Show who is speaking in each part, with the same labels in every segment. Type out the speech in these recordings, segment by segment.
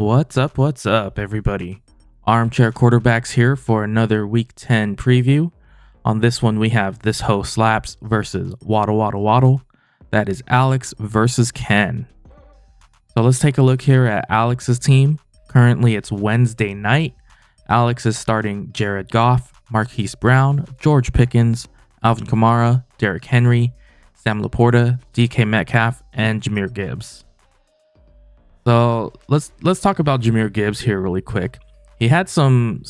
Speaker 1: What's up, everybody? Armchair Quarterbacks here for another Week 10 preview. On this one, we have this host Slaps versus Waddle Waddle Waddle. That is Alex versus Ken. So let's take a look here at Alex's team. Currently, it's Wednesday night. Alex is starting Jared Goff, Marquise Brown, George Pickens, Alvin Kamara, Derrick Henry, Sam Laporta, DK Metcalf, and Jahmyr Gibbs. So let's talk about Jahmyr Gibbs here really quick. He had some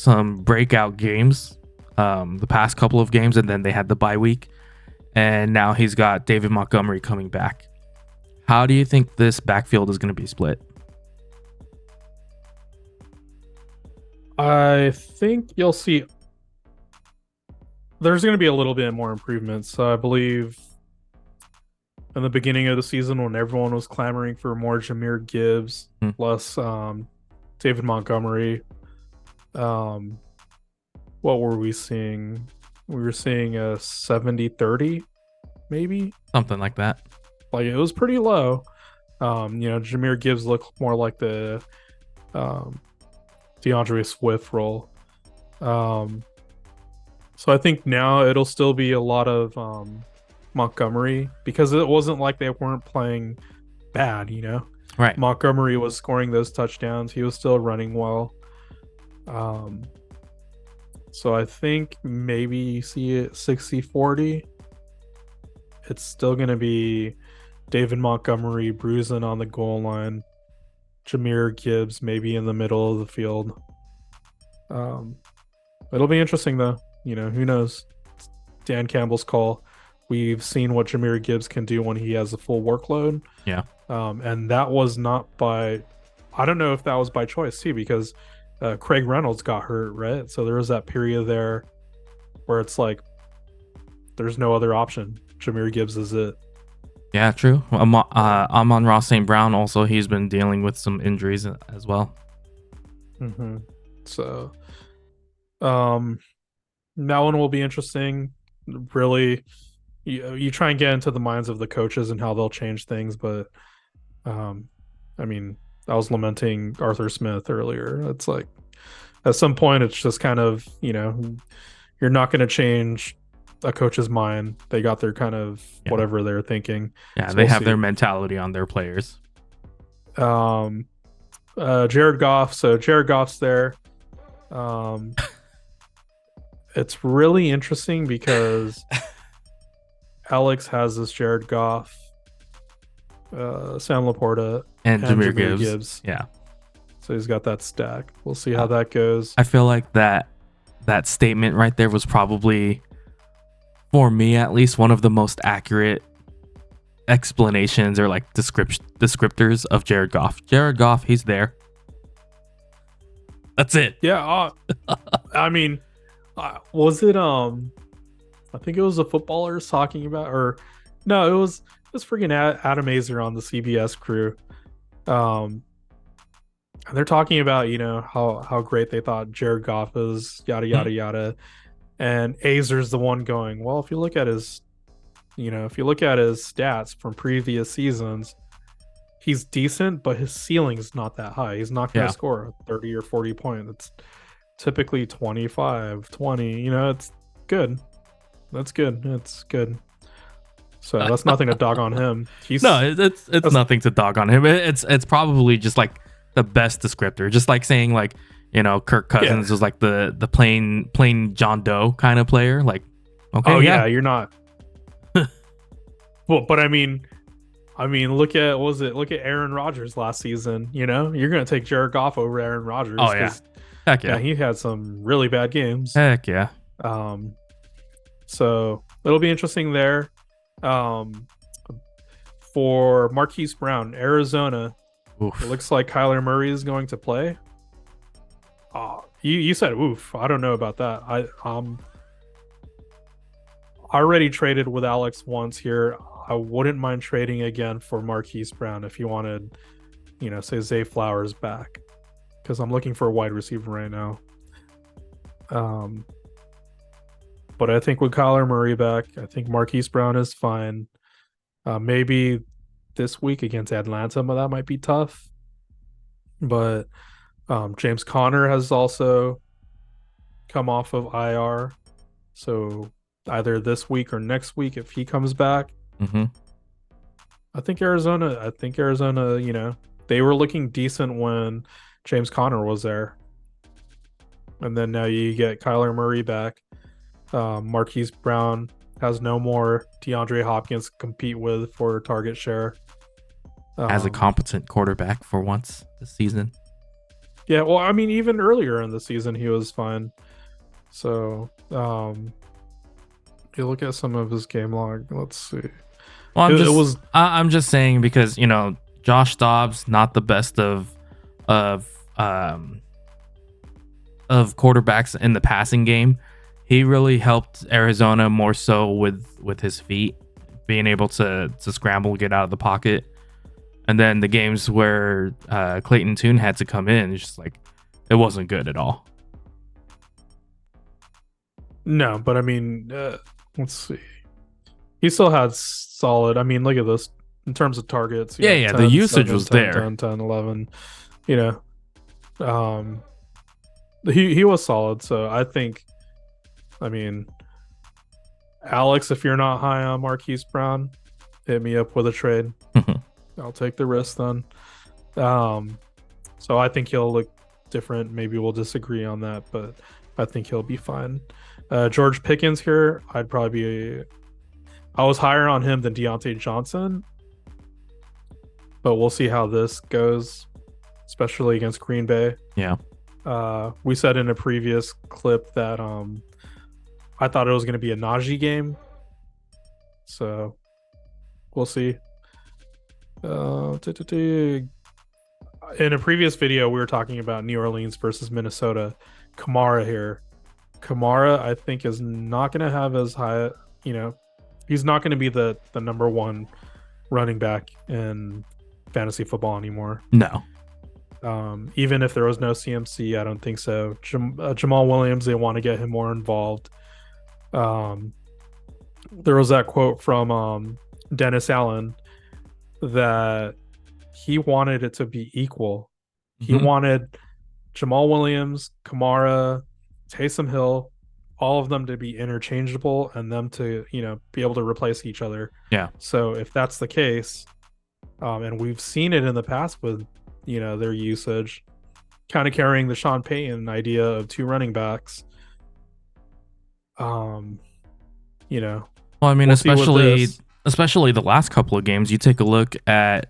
Speaker 1: breakout games the past couple of games, and then they had the bye week, and now he's got David Montgomery coming back. How do you think this backfield is going to be split?
Speaker 2: I think you'll see there's going to be a little bit more improvements. So I believe in the beginning of the season when everyone was clamoring for more Jahmyr Gibbs, less David Montgomery, what were we seeing? We were seeing a 70-30, maybe?
Speaker 1: Something like that.
Speaker 2: Like, it was pretty low. Jahmyr Gibbs looked more like the DeAndre Swift role. So I think now it'll still be a lot of Montgomery, because it wasn't like they weren't playing bad,
Speaker 1: Right.
Speaker 2: Montgomery was scoring those touchdowns. He was still running well. So I think maybe you see it 60-40. It's still going to be David Montgomery bruising on the goal line, Jahmyr Gibbs maybe in the middle of the field. It'll be interesting though. Who knows? It's Dan Campbell's call. We've seen what Jahmyr Gibbs can do when he has a full workload.
Speaker 1: Yeah.
Speaker 2: And that was not I don't know if that was by choice too, because Craig Reynolds got hurt, right? So there was that period there where it's like there's no other option. Jahmyr Gibbs is it.
Speaker 1: Yeah, true. Amon-Ra St. Brown also, he's been dealing with some injuries as well.
Speaker 2: Mm-hmm. So that one will be interesting. Really, you try and get into the minds of the coaches and how they'll change things, but I was lamenting Arthur Smith earlier. It's like at some point it's just kind of, you're not going to change a coach's mind. They got their kind of whatever they're thinking.
Speaker 1: Yeah, so they have their mentality on their players.
Speaker 2: Jared Goff. So Jared Goff's there. It's really interesting because Alex has this Jared Goff, Sam Laporta,
Speaker 1: and Jahmyr Gibbs. Yeah.
Speaker 2: So he's got that stack. We'll see how that goes.
Speaker 1: I feel like that statement right there was probably, for me at least, one of the most accurate explanations or like descriptors of Jared Goff. Jared Goff, he's there. That's it.
Speaker 2: Yeah. Was it I think it was the footballers talking about, or no, it was freaking Adam Azer on the CBS crew. And they're talking about, how great they thought Jared Goff is, yada yada yada. And Azer's the one going, well, if you look at his stats from previous seasons, he's decent, but his ceiling's not that high. He's not going to score 30 or 40 points. It's typically 25, 20. It's good. That's good. It's good. So that's nothing to dog on him.
Speaker 1: It's nothing to dog on him. It's probably just like the best descriptor. Just like saying like, Kirk Cousins was like the plain John Doe kind of player. Like, okay,
Speaker 2: you're not. Well, but look at Aaron Rodgers last season. You're gonna take Jared Goff over Aaron Rodgers.
Speaker 1: Oh yeah, heck yeah.
Speaker 2: He had some really bad games.
Speaker 1: Heck yeah.
Speaker 2: So it'll be interesting there. For Marquise Brown, Arizona.
Speaker 1: Oof.
Speaker 2: It looks like Kyler Murray is going to play. You said oof. I don't know about that. I already traded with Alex once here. I wouldn't mind trading again for Marquise Brown if you wanted, say Zay Flowers back, because I'm looking for a wide receiver right now. But I think with Kyler Murray back, I think Marquise Brown is fine. Maybe this week against Atlanta, but that might be tough. But James Conner has also come off of IR. So either this week or next week, if he comes back,
Speaker 1: Mm-hmm.
Speaker 2: I think Arizona, they were looking decent when James Conner was there. And then now you get Kyler Murray back. Marquise Brown has no more DeAndre Hopkins to compete with for target share.
Speaker 1: As a competent quarterback for once this season.
Speaker 2: Yeah, well, I mean, even earlier in the season, he was fine. So, you look at some of his game log. Let's see.
Speaker 1: Well,
Speaker 2: It was
Speaker 1: I'm just saying because Josh Dobbs not the best of um of quarterbacks in the passing game. He really helped Arizona more so with his feet, being able to scramble, get out of the pocket. And then the games where Clayton Tune had to come in, it's just like it wasn't good at all.
Speaker 2: no, but I mean, let's see. He still had solid. I mean, look at this in terms of targets.
Speaker 1: Yeah, the usage was there.
Speaker 2: 10, 11. You know, he was solid. So I think, I mean, Alex, if you're not high on Marquise Brown, hit me up with a trade. I'll take the risk then. So I think he'll look different. Maybe we'll disagree on that, but I think he'll be fine. George Pickens here, I was higher on him than Deontay Johnson, but we'll see how this goes, especially against Green Bay.
Speaker 1: Yeah.
Speaker 2: We said in a previous clip that I thought it was going to be a Najee game, so we'll see. In a previous video, we were talking about New Orleans versus Minnesota. Kamara here. Kamara, I think, is not going to have as high, he's not going to be the number one running back in fantasy football anymore.
Speaker 1: No.
Speaker 2: Even if there was no CMC, I don't think so. Jamal Williams, they want to get him more involved. There was that quote from Dennis Allen that he wanted it to be equal. He wanted Jamal Williams, Kamara, Taysom Hill, all of them to be interchangeable and them to, be able to replace each other.
Speaker 1: Yeah.
Speaker 2: So if that's the case, and we've seen it in the past with, their usage, kind of carrying the Sean Payton idea of two running backs.
Speaker 1: Well, I mean,
Speaker 2: we'll
Speaker 1: especially the last couple of games, you take a look at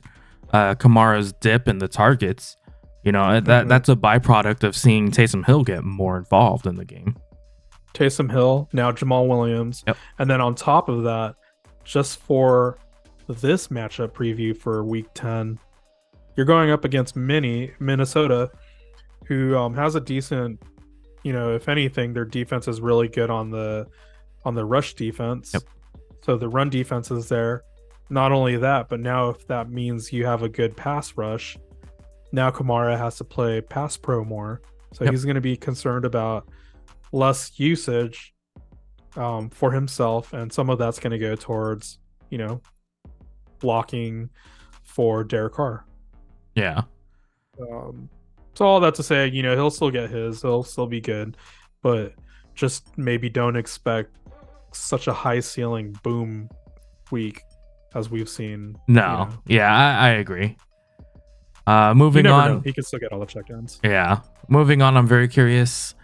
Speaker 1: Kamara's dip in the targets. That's a byproduct of seeing Taysom Hill get more involved in the game.
Speaker 2: Taysom Hill, now Jamal Williams.
Speaker 1: Yep.
Speaker 2: And then on top of that, just for this matchup preview for week 10, you're going up against Minnesota, who has a decent, if anything, their defense is really good on the rush defense.
Speaker 1: Yep.
Speaker 2: So the run defense is there. Not only that, but now if that means you have a good pass rush, now Kamara has to play pass pro more. So he's going to be concerned about less usage for himself, and some of that's going to go towards, blocking for Derek Carr.
Speaker 1: Yeah.
Speaker 2: So all that to say, he'll still get his, he'll still be good, but just maybe don't expect such a high ceiling boom week as we've seen.
Speaker 1: No. Yeah, I agree. Moving on.
Speaker 2: Know. He can still get all the checkdowns.
Speaker 1: Yeah. Moving on, I'm very curious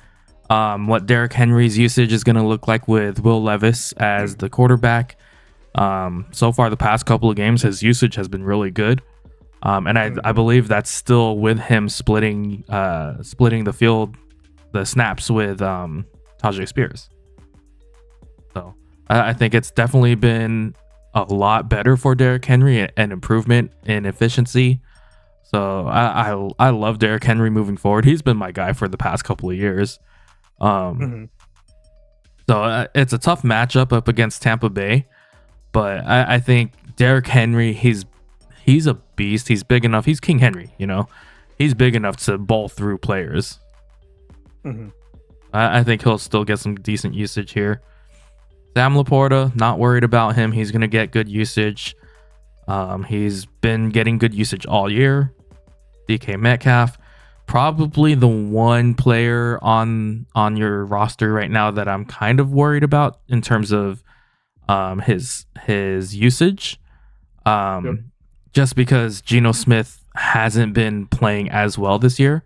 Speaker 1: what Derrick Henry's usage is going to look like with Will Levis as the quarterback. So far, the past couple of games, his usage has been really good. And I believe that's still with him splitting the field, the snaps with Tajay Spears. So I think it's definitely been a lot better for Derrick Henry, an improvement in efficiency. So I love Derrick Henry moving forward. He's been my guy for the past couple of years. So it's a tough matchup up against Tampa Bay, but I think Derrick Henry, he's a beast. He's big enough. He's King Henry, he's big enough to bowl through players. I think he'll still get some decent usage here. Sam Laporta, not worried about him. He's going to get good usage. He's been getting good usage all year. DK Metcalf, probably the one player on your roster right now that I'm kind of worried about in terms of his usage.
Speaker 2: Yep.
Speaker 1: Just because Geno Smith hasn't been playing as well this year.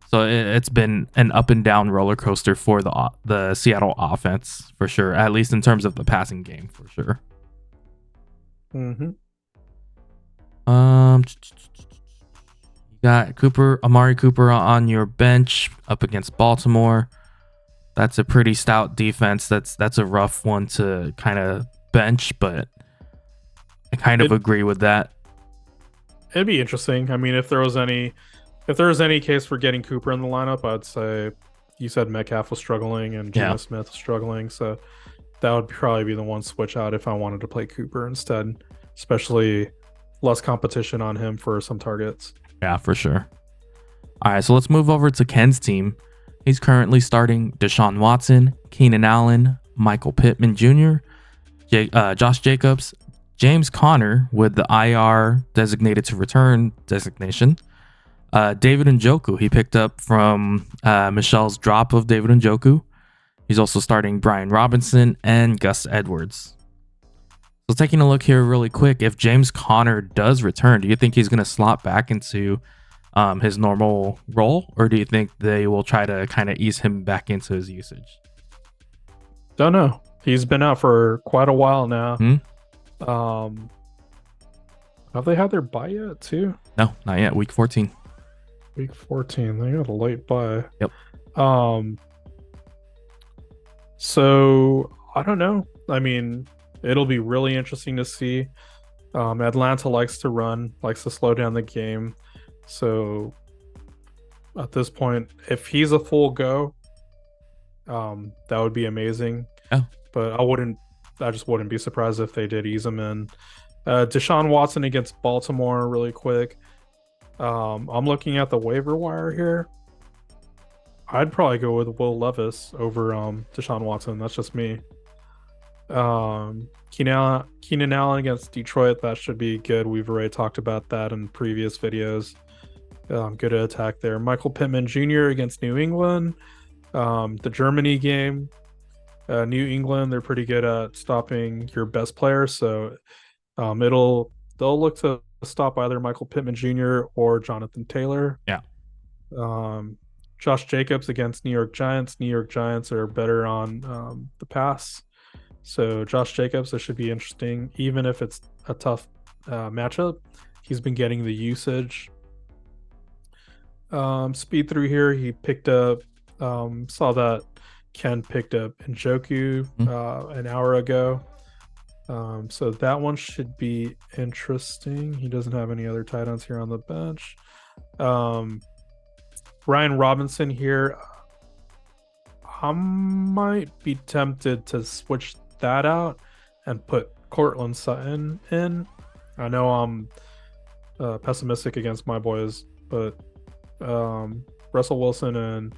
Speaker 1: So it's been an up and down roller coaster for the Seattle offense for sure, at least in terms of the passing game for sure.
Speaker 2: Mm-hmm.
Speaker 1: You got Amari Cooper on your bench up against Baltimore. That's a pretty stout defense. That's a rough one to kind of bench, but I kind of agree with that.
Speaker 2: It'd be interesting. I mean, if there was any case for getting Cooper in the lineup, I'd say you said Metcalf was struggling and Geno Smith was struggling, so that would probably be the one switch out if I wanted to play Cooper instead, especially less competition on him for some targets.
Speaker 1: Yeah, for sure. All right, so let's move over to Ken's team. He's currently starting Deshaun Watson, Keenan Allen, Michael Pittman Jr., Josh Jacobs, James Conner with the IR designated to return designation, David Njoku. He picked up from Michelle's drop of David Njoku. He's also starting Brian Robinson and Gus Edwards. So taking a look here really quick, if James Conner does return, do you think he's going to slot back into his normal role, or do you think they will try to kind of ease him back into his usage?
Speaker 2: Don't know. He's been out for quite a while now. Have they had their bye yet too?
Speaker 1: No, not yet. Week 14.
Speaker 2: Week 14. They got a late bye.
Speaker 1: Yep.
Speaker 2: So I don't know. I mean, it'll be really interesting to see. Atlanta likes to run, likes to slow down the game. So at this point, if he's a full go, that would be amazing.
Speaker 1: Oh.
Speaker 2: But I just wouldn't be surprised if they did ease him in. Deshaun Watson against Baltimore, really quick. I'm looking at the waiver wire here. I'd probably go with Will Levis over Deshaun Watson. That's just me. Keenan Allen against Detroit, that should be good. We've already talked about that in previous videos. Good attack there. Michael Pittman Jr. against New England. The Germany game. New England, they're pretty good at stopping your best player, so they'll look to stop either Michael Pittman Jr. or Jonathan Taylor.
Speaker 1: Yeah.
Speaker 2: Josh Jacobs against New York Giants. New York Giants are better on the pass, so Josh Jacobs, this should be interesting, even if it's a tough matchup. He's been getting the usage. Speed through here, he picked up. Saw that Ken picked up Njoku an hour ago. So that one should be interesting. He doesn't have any other tight ends here on the bench. Brian Robinson here. I might be tempted to switch that out and put Cortland Sutton in. I know I'm pessimistic against my boys, but Russell Wilson and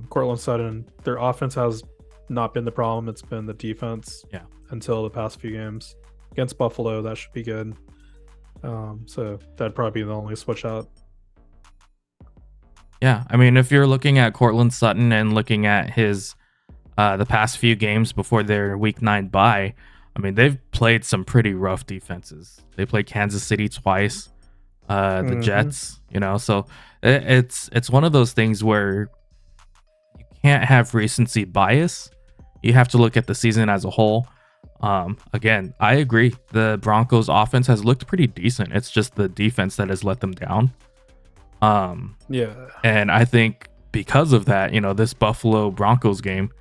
Speaker 2: Cortland Sutton, their offense has not been the problem. It's been the defense until the past few games. Against Buffalo, that should be good. So that'd probably be the only switch out.
Speaker 1: Yeah, I mean, if you're looking at Cortland Sutton and looking at his the past few games before their Week 9 bye, I mean, they've played some pretty rough defenses. They played Kansas City twice, the Jets, so it's one of those things where you can't have recency bias. You have to look at the season as a whole. Again, I agree. The Broncos offense has looked pretty decent. It's just the defense that has let them down. And I think because of that, this Buffalo Broncos game,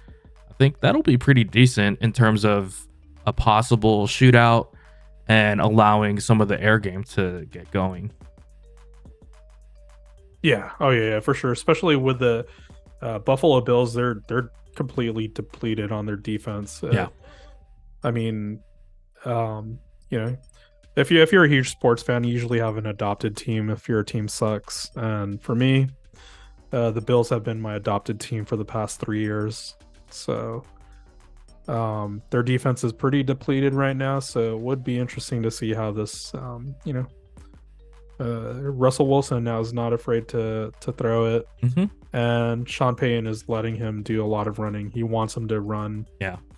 Speaker 1: I think that'll be pretty decent in terms of a possible shootout and allowing some of the air game to get going.
Speaker 2: Yeah. Oh yeah, for sure. Especially with the Buffalo Bills, they're completely depleted on their defense. I mean, if you're a huge sports fan, you usually have an adopted team if your team sucks. And for me, the Bills have been my adopted team for the past 3 years. So their defense is pretty depleted right now. So it would be interesting to see how this, Russell Wilson now is not afraid to throw it, and Sean Payton is letting him do a lot of running. He wants him to run,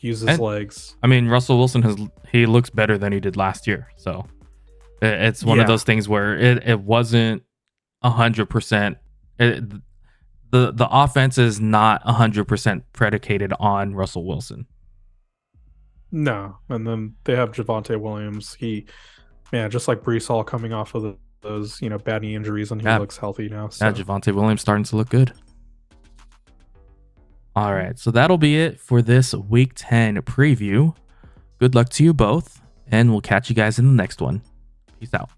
Speaker 2: use his legs.
Speaker 1: I mean, Russell Wilson he looks better than he did last year, so it's one of those things where it wasn't 100%. The offense is not 100% predicated on Russell Wilson.
Speaker 2: No, and then they have Javonte Williams. Just like Breece Hall coming off of those bad knee injuries, and he looks healthy now. So.
Speaker 1: Yeah, Javonte Williams starting to look good. All right, so that'll be it for this Week 10 preview. Good luck to you both, and we'll catch you guys in the next one. Peace out.